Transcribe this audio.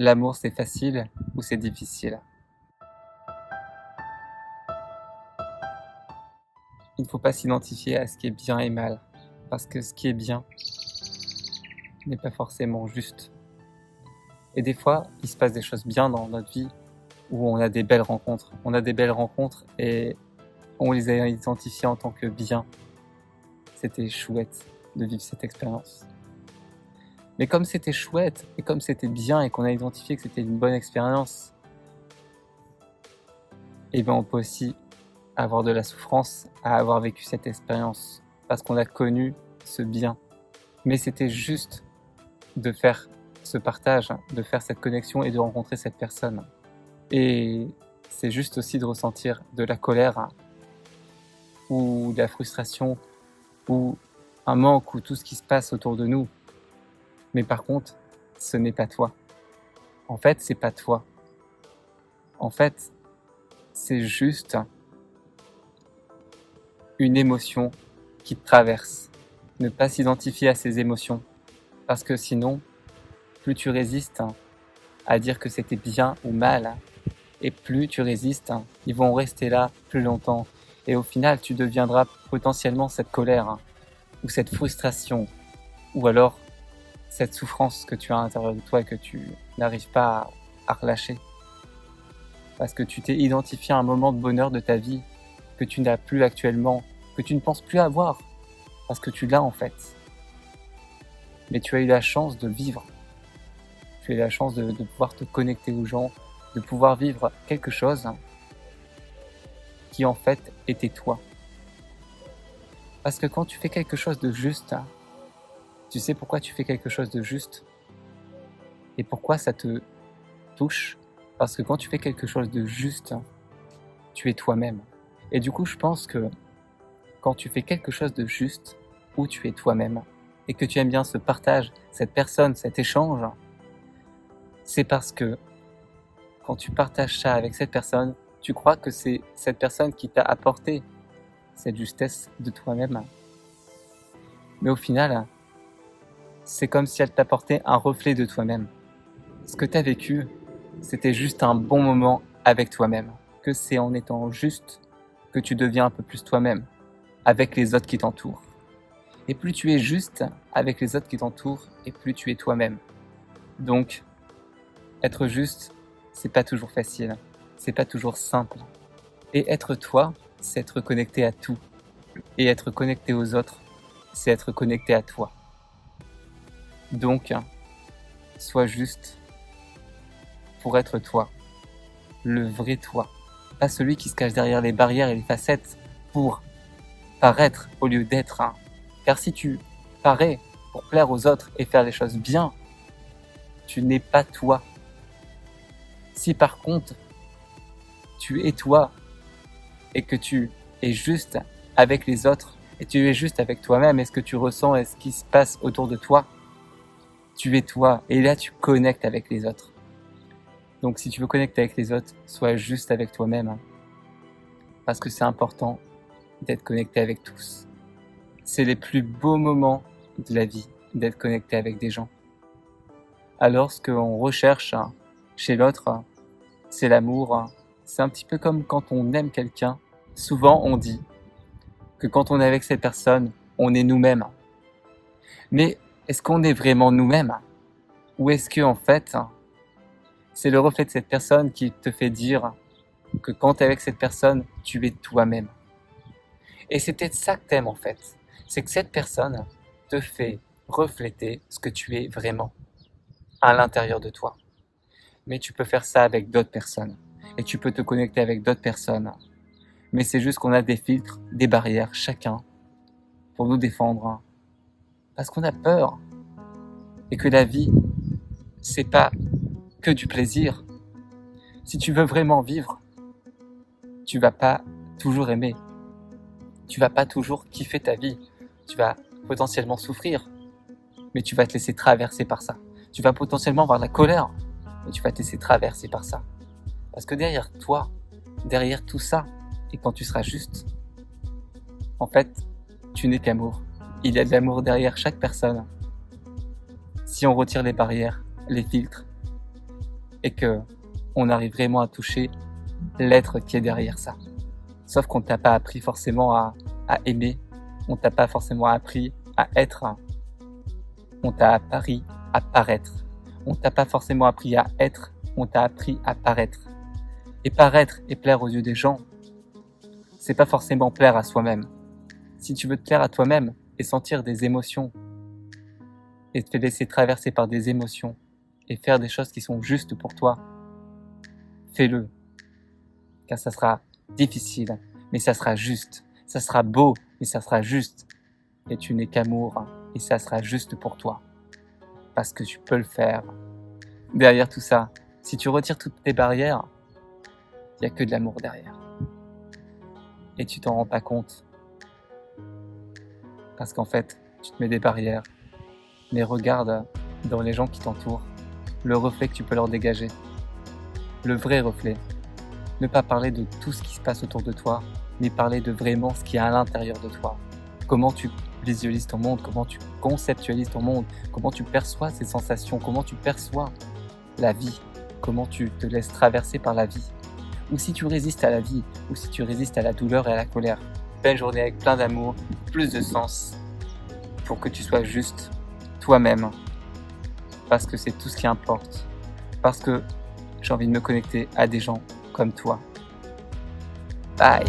L'amour, c'est facile ou c'est difficile? Il ne faut pas s'identifier à ce qui est bien et mal, parce que ce qui est bien n'est pas forcément juste. Et des fois, il se passe des choses bien dans notre vie où on a des belles rencontres. On a des belles rencontres et on les a identifiées en tant que bien. C'était chouette de vivre cette expérience. Mais comme c'était chouette et comme c'était bien et qu'on a identifié que c'était une bonne expérience, et ben on peut aussi avoir de la souffrance à avoir vécu cette expérience parce qu'on a connu ce bien. Mais c'était juste de faire ce partage, de faire cette connexion et de rencontrer cette personne. Et c'est juste aussi de ressentir de la colère ou de la frustration ou un manque ou tout ce qui se passe autour de nous. Mais par contre, ce n'est pas toi. En fait, c'est pas toi. En fait, c'est juste une émotion qui te traverse. Ne pas s'identifier à ces émotions. Parce que sinon, plus tu résistes à dire que c'était bien ou mal, et plus tu résistes, ils vont rester là plus longtemps. Et au final, tu deviendras potentiellement cette colère, ou cette frustration, ou alors cette souffrance que tu as à l'intérieur de toi et que tu n'arrives pas à relâcher. Parce que tu t'es identifié à un moment de bonheur de ta vie que tu n'as plus actuellement, que tu ne penses plus avoir, parce que tu l'as en fait. Mais tu as eu la chance de vivre. Tu as eu la chance de pouvoir te connecter aux gens, de pouvoir vivre quelque chose qui en fait était toi. Parce que quand tu fais quelque chose de juste, tu sais pourquoi tu fais quelque chose de juste et pourquoi ça te touche. Parce que quand tu fais quelque chose de juste, tu es toi-même. Et du coup, je pense que quand tu fais quelque chose de juste, où tu es toi-même, et que tu aimes bien ce partage, cette personne, cet échange, c'est parce que quand tu partages ça avec cette personne, tu crois que c'est cette personne qui t'a apporté cette justesse de toi-même. Mais au final, c'est comme si elle t'apportait un reflet de toi-même. Ce que tu as vécu, c'était juste un bon moment avec toi-même. Que c'est en étant juste que tu deviens un peu plus toi-même, avec les autres qui t'entourent. Et plus tu es juste avec les autres qui t'entourent, et plus tu es toi-même. Donc, être juste, c'est pas toujours facile, c'est pas toujours simple. Et être toi, c'est être connecté à tout. Et être connecté aux autres, c'est être connecté à toi. Donc, sois juste pour être toi, le vrai toi. Pas celui qui se cache derrière les barrières et les facettes pour paraître au lieu d'être. Car si tu parais pour plaire aux autres et faire les choses bien, tu n'es pas toi. Si par contre, tu es toi et que tu es juste avec les autres et tu es juste avec toi-même et ce que tu ressens et ce qui se passe autour de toi, tu es toi et là tu connectes avec les autres. Donc si tu veux connecter avec les autres, sois juste avec toi-même parce que c'est important d'être connecté avec tous. C'est les plus beaux moments de la vie d'être connecté avec des gens. Alors ce qu'on recherche chez l'autre, c'est l'amour. C'est un petit peu comme quand on aime quelqu'un. Souvent on dit que quand on est avec cette personne, on est nous-mêmes. Mais est-ce qu'on est vraiment nous-mêmes? Ou est-ce que en fait, c'est le reflet de cette personne qui te fait dire que quand tu es avec cette personne, tu es toi-même. Et c'est peut-être ça que t'aimes en fait. C'est que cette personne te fait refléter ce que tu es vraiment à l'intérieur de toi. Mais tu peux faire ça avec d'autres personnes. Et tu peux te connecter avec d'autres personnes. Mais c'est juste qu'on a des filtres, des barrières, chacun, pour nous défendre. Parce qu'on a peur. Et que la vie, c'est pas que du plaisir. Si tu veux vraiment vivre, tu vas pas toujours aimer. Tu vas pas toujours kiffer ta vie. Tu vas potentiellement souffrir. Mais tu vas te laisser traverser par ça. Tu vas potentiellement avoir de la colère. Mais tu vas te laisser traverser par ça. Parce que derrière toi, derrière tout ça, et quand tu seras juste, en fait, tu n'es qu'amour. Il y a de l'amour derrière chaque personne. Si on retire les barrières, les filtres, et que on arrive vraiment à toucher l'être qui est derrière ça. Sauf qu'on t'a pas appris forcément à aimer, on t'a pas forcément appris à être, on t'a appris à paraître. On t'a pas forcément appris à être, on t'a appris à paraître. Et paraître et plaire aux yeux des gens, c'est pas forcément plaire à soi-même. Si tu veux te plaire à toi-même et sentir des émotions, et te laisser traverser par des émotions, et faire des choses qui sont justes pour toi, fais-le. Car ça sera difficile, mais ça sera juste. Ça sera beau, mais ça sera juste. Et tu n'es qu'amour, et ça sera juste pour toi. Parce que tu peux le faire. Derrière tout ça, si tu retires toutes tes barrières, il n'y a que de l'amour derrière. Et tu t'en rends pas compte. Parce qu'en fait, tu te mets des barrières. Mais regarde dans les gens qui t'entourent, le reflet que tu peux leur dégager. Le vrai reflet. Ne pas parler de tout ce qui se passe autour de toi, mais parler de vraiment ce qu'il y a à l'intérieur de toi. Comment tu visualises ton monde, comment tu conceptualises ton monde, comment tu perçois ces sensations, comment tu perçois la vie, comment tu te laisses traverser par la vie. Ou si tu résistes à la vie, ou si tu résistes à la douleur et à la colère. Belle journée avec plein d'amour, plus de sens, pour que tu sois juste toi-même, parce que c'est tout ce qui importe, parce que j'ai envie de me connecter à des gens comme toi. Bye.